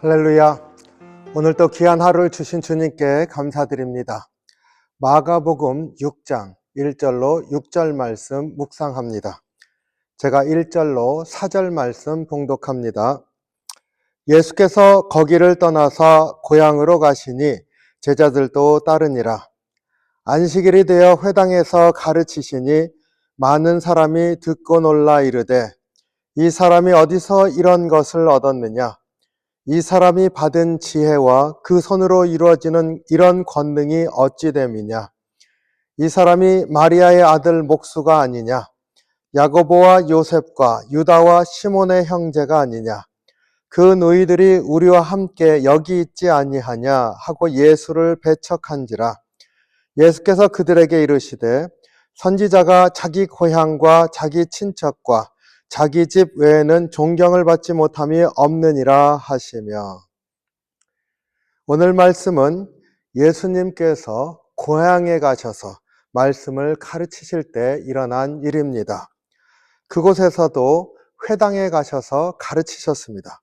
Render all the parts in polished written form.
할렐루야. 오늘도 귀한 하루를 주신 주님께 감사드립니다. 마가복음 6장 1절로 6절 말씀 묵상합니다. 제가 1절로 4절 말씀 봉독합니다. 예수께서 거기를 떠나서 고향으로 가시니 제자들도 따르니라. 안식일이 되어 회당에서 가르치시니 많은 사람이 듣고 놀라 이르되 이 사람이 어디서 이런 것을 얻었느냐? 이 사람이 받은 지혜와 그 손으로 이루어지는 이런 권능이 어찌 됨이냐? 이 사람이 마리아의 아들 목수가 아니냐? 야고보와 요셉과 유다와 시몬의 형제가 아니냐? 그 너희들이 우리와 함께 여기 있지 아니하냐? 하고 예수를 배척한지라. 예수께서 그들에게 이르시되 선지자가 자기 고향과 자기 친척과 자기 집 외에는 존경을 받지 못함이 없느니라 하시며, 오늘 말씀은 예수님께서 고향에 가셔서 말씀을 가르치실 때 일어난 일입니다. 그곳에서도 회당에 가셔서 가르치셨습니다.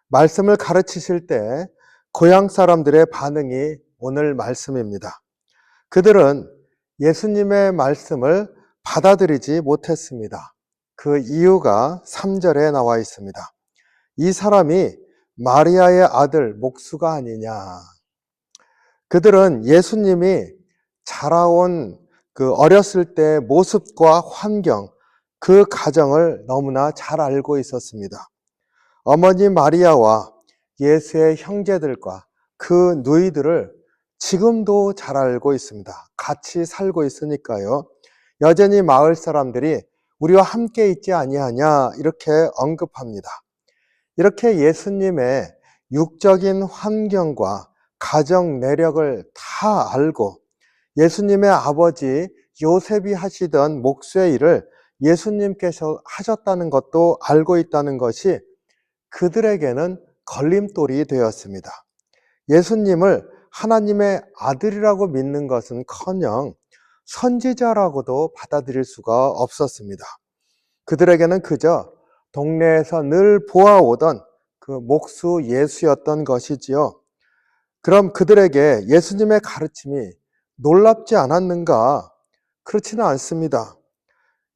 말씀을 가르치실 때 고향 사람들의 반응이 오늘 말씀입니다. 그들은 예수님의 말씀을 받아들이지 못했습니다. 그 이유가 3절에 나와 있습니다. 이 사람이 마리아의 아들 목수가 아니냐. 그들은 예수님이 자라온 그 어렸을 때 모습과 환경, 그 가정을 너무나 잘 알고 있었습니다. 어머니 마리아와 예수의 형제들과 그 누이들을 지금도 잘 알고 있습니다. 같이 살고 있으니까요. 여전히 마을 사람들이 우리와 함께 있지 아니하냐 이렇게 언급합니다. 이렇게 예수님의 육적인 환경과 가정 내력을 다 알고 예수님의 아버지 요셉이 하시던 목수의 일을 예수님께서 하셨다는 것도 알고 있다는 것이 그들에게는 걸림돌이 되었습니다. 예수님을 하나님의 아들이라고 믿는 것은커녕 선지자라고도 받아들일 수가 없었습니다. 그들에게는 그저 동네에서 늘 보아오던 그 목수 예수였던 것이지요. 그럼 그들에게 예수님의 가르침이 놀랍지 않았는가? 그렇지는 않습니다.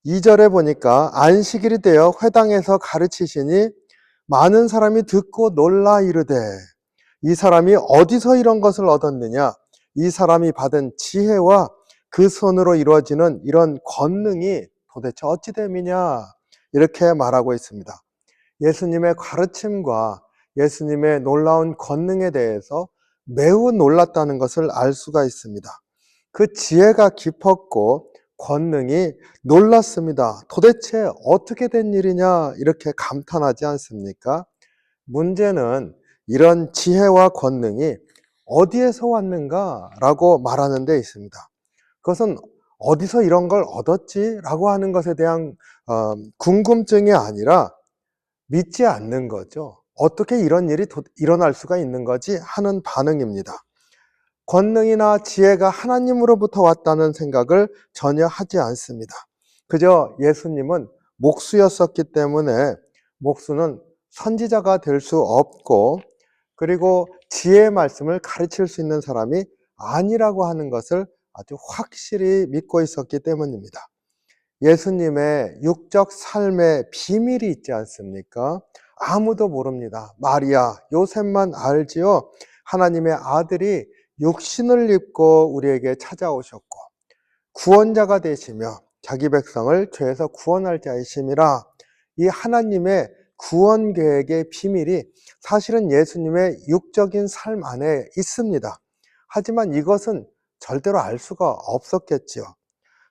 2절에 보니까 안식일이 되어 회당에서 가르치시니 많은 사람이 듣고 놀라 이르되 이 사람이 어디서 이런 것을 얻었느냐? 이 사람이 받은 지혜와 그 손으로 이루어지는 이런 권능이 도대체 어찌 됨이냐? 이렇게 말하고 있습니다. 예수님의 가르침과 예수님의 놀라운 권능에 대해서 매우 놀랐다는 것을 알 수가 있습니다. 그 지혜가 깊었고 권능이 놀랐습니다. 도대체 어떻게 된 일이냐? 이렇게 감탄하지 않습니까? 문제는 이런 지혜와 권능이 어디에서 왔는가? 라고 말하는 데 있습니다. 그것은 어디서 이런 걸 얻었지? 라고 하는 것에 대한 궁금증이 아니라 믿지 않는 거죠. 어떻게 이런 일이 일어날 수가 있는 거지? 하는 반응입니다. 권능이나 지혜가 하나님으로부터 왔다는 생각을 전혀 하지 않습니다. 그저 예수님은 목수였었기 때문에 목수는 선지자가 될 수 없고, 그리고 지혜의 말씀을 가르칠 수 있는 사람이 아니라고 하는 것을 아주 확실히 믿고 있었기 때문입니다. 예수님의 육적 삶의 비밀이 있지 않습니까? 아무도 모릅니다. 마리아, 요셉만 알지요. 하나님의 아들이 육신을 입고 우리에게 찾아오셨고 구원자가 되시며 자기 백성을 죄에서 구원할 자이심이라. 이 하나님의 구원 계획의 비밀이 사실은 예수님의 육적인 삶 안에 있습니다. 하지만 이것은 절대로 알 수가 없었겠지요.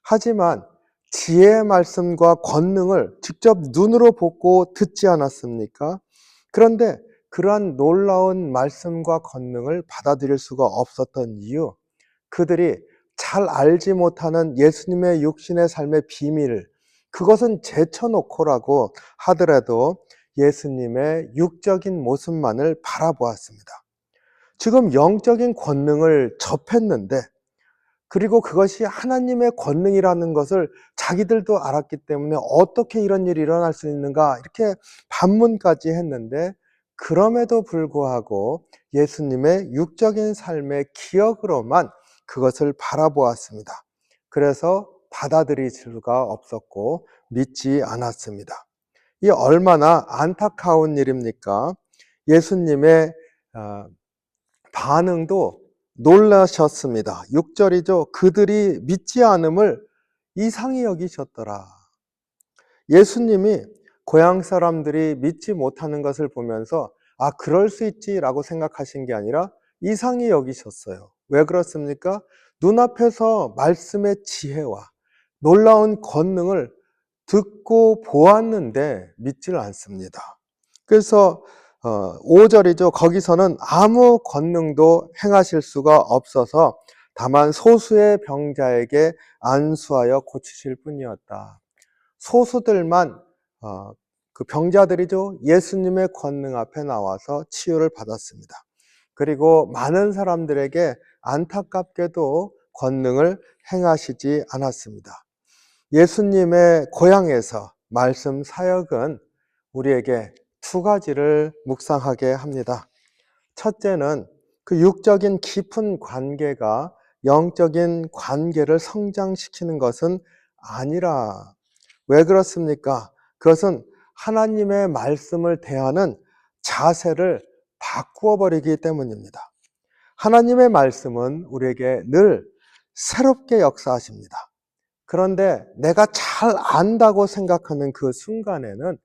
하지만 지혜의 말씀과 권능을 직접 눈으로 보고 듣지 않았습니까? 그런데 그러한 놀라운 말씀과 권능을 받아들일 수가 없었던 이유, 그들이 잘 알지 못하는 예수님의 육신의 삶의 비밀, 그것은 제쳐놓고라고 하더라도 예수님의 육적인 모습만을 바라보았습니다. 지금 영적인 권능을 접했는데, 그리고 그것이 하나님의 권능이라는 것을 자기들도 알았기 때문에 어떻게 이런 일이 일어날 수 있는가 이렇게 반문까지 했는데 그럼에도 불구하고 예수님의 육적인 삶의 기억으로만 그것을 바라보았습니다. 그래서 받아들일 수가 없었고 믿지 않았습니다. 이 얼마나 안타까운 일입니까? 예수님의 반응도 놀라셨습니다. 6절이죠. 그들이 믿지 않음을 이상히 여기셨더라. 예수님이 고향 사람들이 믿지 못하는 것을 보면서 아, 그럴 수 있지라고 생각하신 게 아니라 이상히 여기셨어요. 왜 그렇습니까? 눈앞에서 말씀의 지혜와 놀라운 권능을 듣고 보았는데 믿지를 않습니다. 그래서 5절이죠. 거기서는 아무 권능도 행하실 수가 없어서 다만 소수의 병자에게 안수하여 고치실 뿐이었다. 소수들만 그 병자들이죠. 예수님의 권능 앞에 나와서 치유를 받았습니다. 그리고 많은 사람들에게 안타깝게도 권능을 행하시지 않았습니다. 예수님의 고향에서 말씀 사역은 우리에게 두 가지를 묵상하게 합니다. 첫째는 그 육적인 깊은 관계가 영적인 관계를 성장시키는 것은 아니라. 왜 그렇습니까? 그것은 하나님의 말씀을 대하는 자세를 바꾸어 버리기 때문입니다. 하나님의 말씀은 우리에게 늘 새롭게 역사하십니다. 그런데 내가 잘 안다고 생각하는 그 순간에는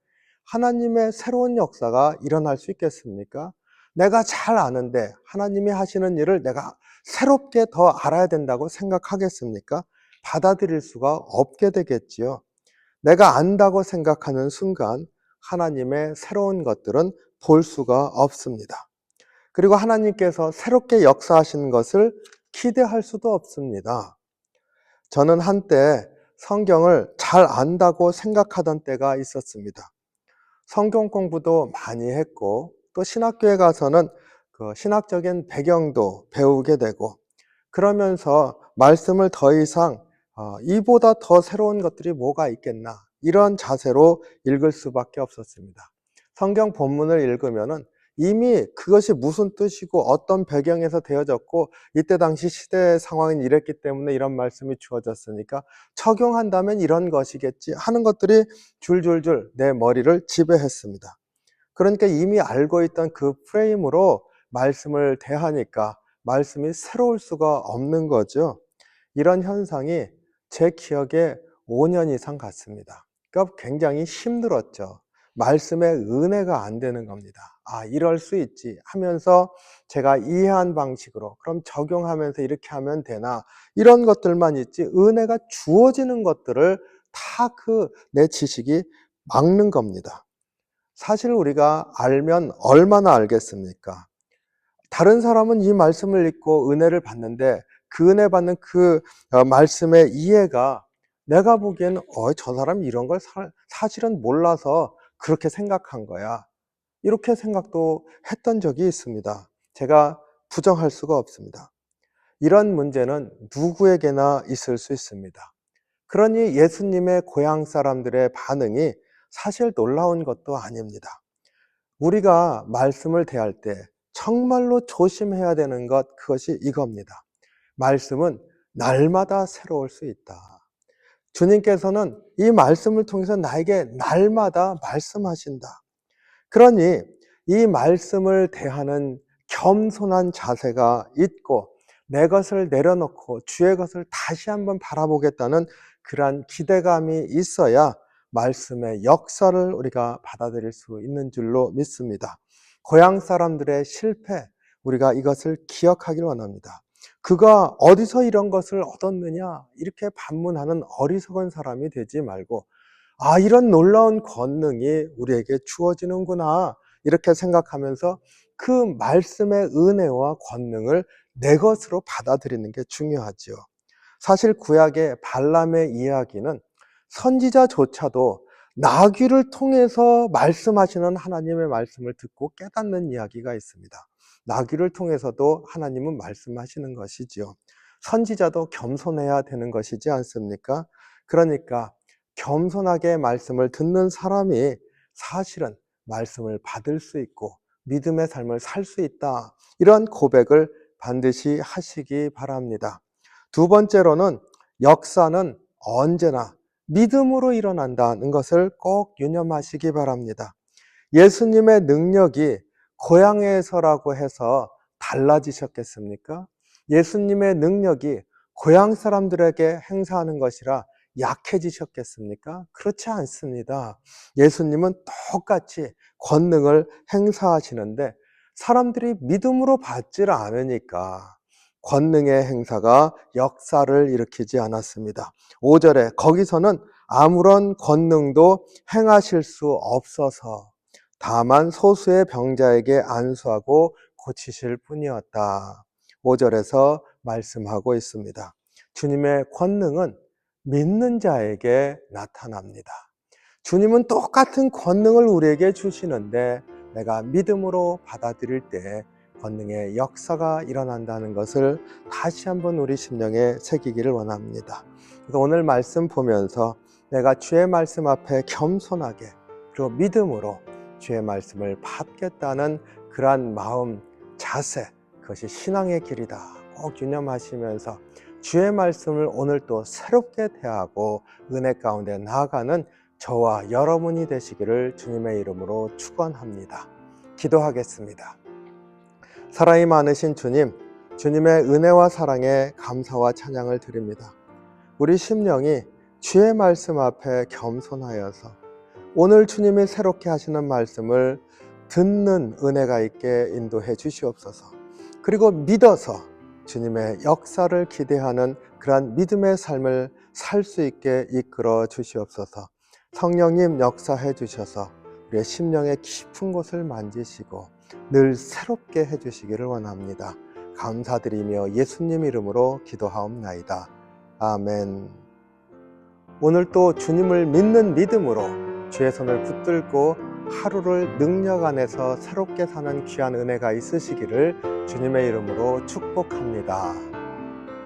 하나님의 새로운 역사가 일어날 수 있겠습니까? 내가 잘 아는데 하나님이 하시는 일을 내가 새롭게 더 알아야 된다고 생각하겠습니까? 받아들일 수가 없게 되겠지요. 내가 안다고 생각하는 순간 하나님의 새로운 것들은 볼 수가 없습니다. 그리고 하나님께서 새롭게 역사하시는 것을 기대할 수도 없습니다. 저는 한때 성경을 잘 안다고 생각하던 때가 있었습니다. 성경 공부도 많이 했고 또 신학교에 가서는 그 신학적인 배경도 배우게 되고 그러면서 말씀을 더 이상 이보다 더 새로운 것들이 뭐가 있겠나 이런 자세로 읽을 수밖에 없었습니다. 성경 본문을 읽으면은 이미 그것이 무슨 뜻이고 어떤 배경에서 되어졌고 이때 당시 시대 상황은 이랬기 때문에 이런 말씀이 주어졌으니까 적용한다면 이런 것이겠지 하는 것들이 줄줄줄 내 머리를 지배했습니다. 그러니까 이미 알고 있던 그 프레임으로 말씀을 대하니까 말씀이 새로울 수가 없는 거죠. 이런 현상이 제 기억에 5년 이상 갔습니다. 그러니까 굉장히 힘들었죠. 말씀의 은혜가 안 되는 겁니다. 아, 이럴 수 있지 하면서 제가 이해한 방식으로 그럼 적용하면서 이렇게 하면 되나 이런 것들만 있지 은혜가 주어지는 것들을 다 그 내 지식이 막는 겁니다. 사실 우리가 알면 얼마나 알겠습니까? 다른 사람은 이 말씀을 읽고 은혜를 받는데 그 은혜 받는 그 말씀의 이해가 내가 보기에는 저 사람이 이런 걸 사실은 몰라서 그렇게 생각한 거야. 이렇게 생각도 했던 적이 있습니다. 제가 부정할 수가 없습니다. 이런 문제는 누구에게나 있을 수 있습니다. 그러니 예수님의 고향 사람들의 반응이 사실 놀라운 것도 아닙니다. 우리가 말씀을 대할 때 정말로 조심해야 되는 것, 그것이 이겁니다. 말씀은 날마다 새로울 수 있다. 주님께서는 이 말씀을 통해서 나에게 날마다 말씀하신다. 그러니 이 말씀을 대하는 겸손한 자세가 있고 내 것을 내려놓고 주의 것을 다시 한번 바라보겠다는 그러한 기대감이 있어야 말씀의 역사를 우리가 받아들일 수 있는 줄로 믿습니다. 고향 사람들의 실패, 우리가 이것을 기억하길 원합니다. 그가 어디서 이런 것을 얻었느냐 이렇게 반문하는 어리석은 사람이 되지 말고 아, 이런 놀라운 권능이 우리에게 주어지는구나 이렇게 생각하면서 그 말씀의 은혜와 권능을 내 것으로 받아들이는 게 중요하지요. 사실 구약의 발람의 이야기는 선지자조차도 나귀를 통해서 말씀하시는 하나님의 말씀을 듣고 깨닫는 이야기가 있습니다. 나귀를 통해서도 하나님은 말씀하시는 것이지요. 선지자도 겸손해야 되는 것이지 않습니까? 그러니까 겸손하게 말씀을 듣는 사람이 사실은 말씀을 받을 수 있고 믿음의 삶을 살 수 있다. 이런 고백을 반드시 하시기 바랍니다. 두 번째로는 역사는 언제나 믿음으로 일어난다는 것을 꼭 유념하시기 바랍니다. 예수님의 능력이 고향에서라고 해서 달라지셨겠습니까? 예수님의 능력이 고향 사람들에게 행사하는 것이라 약해지셨겠습니까? 그렇지 않습니다. 예수님은 똑같이 권능을 행사하시는데 사람들이 믿음으로 받질 않으니까 권능의 행사가 역사를 일으키지 않았습니다. 5절에 거기서는 아무런 권능도 행하실 수 없어서 다만 소수의 병자에게 안수하고 고치실 뿐이었다. 5절에서 말씀하고 있습니다. 주님의 권능은 믿는 자에게 나타납니다. 주님은 똑같은 권능을 우리에게 주시는데 내가 믿음으로 받아들일 때 권능의 역사가 일어난다는 것을 다시 한번 우리 심령에 새기기를 원합니다. 그래서 오늘 말씀 보면서 내가 주의 말씀 앞에 겸손하게 그리고 믿음으로 주의 말씀을 받겠다는 그러한 마음, 자세, 그것이 신앙의 길이다. 꼭 유념하시면서 주의 말씀을 오늘 또 새롭게 대하고 은혜 가운데 나아가는 저와 여러분이 되시기를 주님의 이름으로 축원합니다. 기도하겠습니다. 사랑이 많으신 주님, 주님의 은혜와 사랑에 감사와 찬양을 드립니다. 우리 심령이 주의 말씀 앞에 겸손하여서 오늘 주님이 새롭게 하시는 말씀을 듣는 은혜가 있게 인도해 주시옵소서. 그리고 믿어서 주님의 역사를 기대하는 그러한 믿음의 삶을 살 수 있게 이끌어 주시옵소서. 성령님 역사해 주셔서 우리의 심령의 깊은 곳을 만지시고 늘 새롭게 해 주시기를 원합니다. 감사드리며 예수님 이름으로 기도하옵나이다. 아멘. 오늘 또 주님을 믿는 믿음으로 주의 손을 붙들고 하루를 능력 안에서 새롭게 사는 귀한 은혜가 있으시기를 주님의 이름으로 축복합니다.